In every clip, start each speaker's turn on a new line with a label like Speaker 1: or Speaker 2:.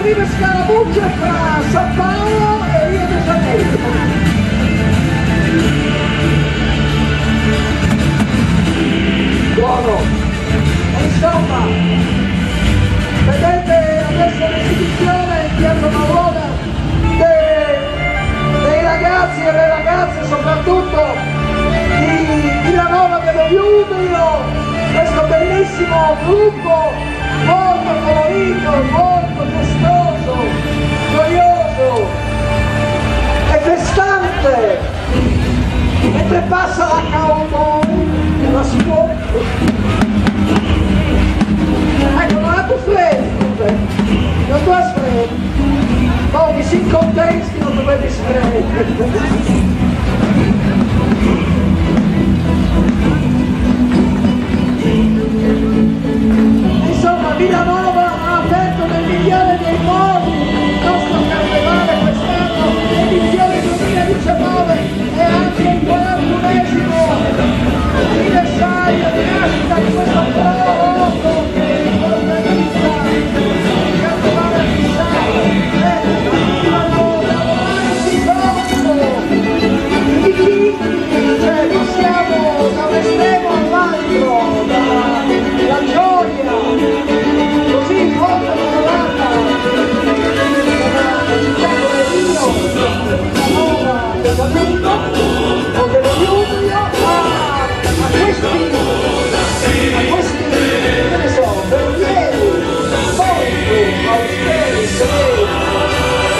Speaker 1: prime scaramucce fra San Paolo e Rio de Janeiro. Buono. E insomma, vedete adesso l'esibizione in Piazza Marona dei ragazzi e le ragazze, soprattutto di Villanova dello Giulia, questo bellissimo gruppo molto colorito, molto festoso, gioioso e festante, mentre passa la cowboy e la scuola. Ecco, non ha più freddo, non tu hai freddo, no, mi si contesti, non dovevi freddo. Insomma, Villanova ha aperto nel migliore dei modi il nostro carnevale quest'anno, edizione 2019, e anche il 41esimo anniversario di nascita di questo prodotto che organizza il carnevale fissato e Villanova, si i chicchi, cioè passiamo da un estremo all'altro, dalla gioia, così in fondo colorata, dalla città come Rio, Villanova, dello Giulia, o dello Giulia, a questi, che ne so, verrieri, molto austeri, severi,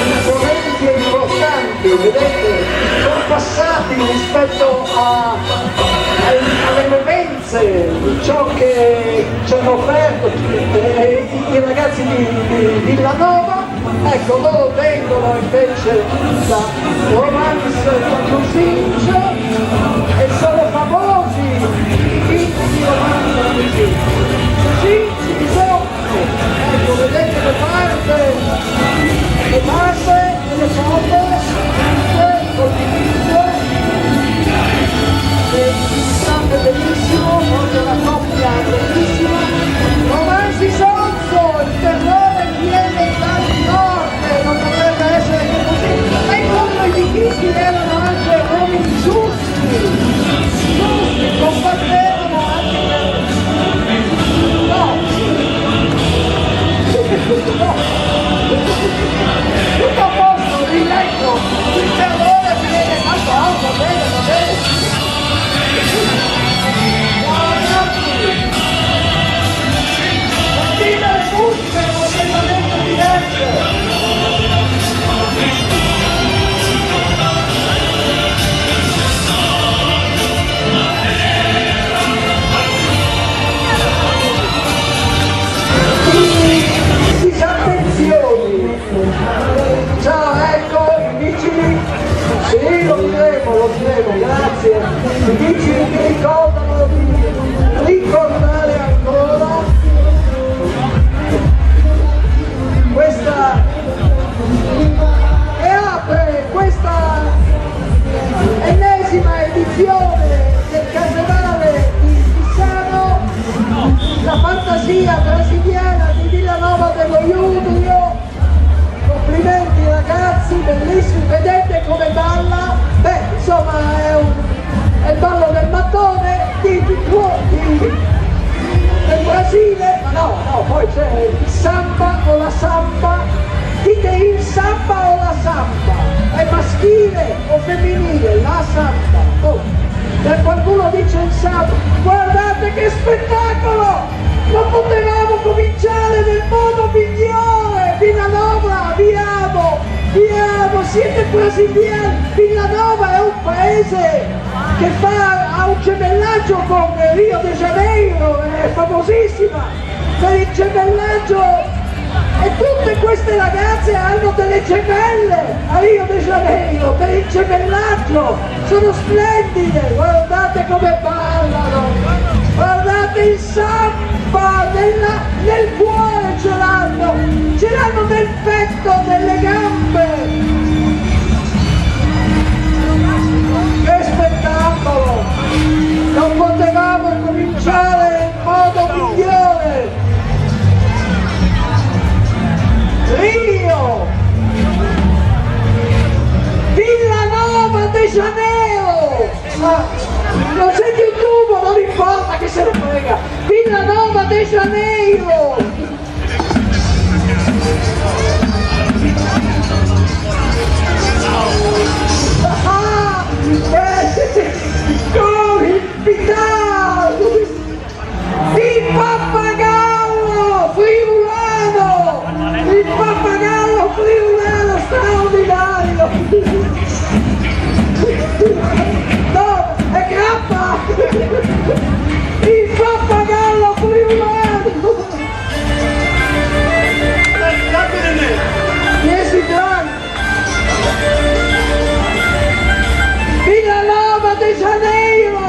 Speaker 1: imponenti e importanti, vedete, compassati rispetto alle movenze di ciò che ci hanno offerto i ragazzi di Villanova. Ecco, loro vengono invece da Romance da Provincia e sono famosi i film di Romance da Provincia. Sì, ci sono, ecco, vedete le parte e le foto, col dipinto, è bellissimo, proprio una coppia bellissima. Romance Isonzo, il terrore viene dal nord, non potrebbe essere che così. E come i vichinghi erano anche uomini giusti, combattevano anche per... No! Tutto a posto, rileggo, il terrore viene dal nord, va bene, va bene. Sentite le musiche completamente diverse. Disattenzioni. Ciao, ecco i vigili. Sì, lo diremo, grazie. I vigili mi ricordano di ricordare ancora questa e apre questa ennesima edizione del Carnevale di Pisano, la fantasia brasiliana di Villanova dello Giulia. Complimenti ragazzi, bellissimi, vedete come balla? Beh, insomma è il ballo del mattone tipico del Brasile, ma no, poi c'è il samba o la samba, dite il samba o la samba, è maschile o femminile, la samba. Oh, se qualcuno dice il samba, guardate che spettacolo! Non potevamo cominciare nel modo migliore! Villanova, vi amo, siete brasiliani! Villanova è un paese che ha un gemellaggio con Rio de Janeiro, è famosissima per il gemellaggio, e tutte queste ragazze hanno delle gemelle a Rio de Janeiro per il gemellaggio, sono splendide, guardate come ballano, guardate il samba nel cuore, ce l'hanno nel petto, nelle gambe. Che spettacolo! Non potevamo cominciare in modo migliore. Rio! de Janeiro! Ah, convidado! Il pappagallo friulano! Il pappagallo friulano straordinario! No, è grappa! Il pappagallo friulano! Yes, done! Villa Nova de Janeiro!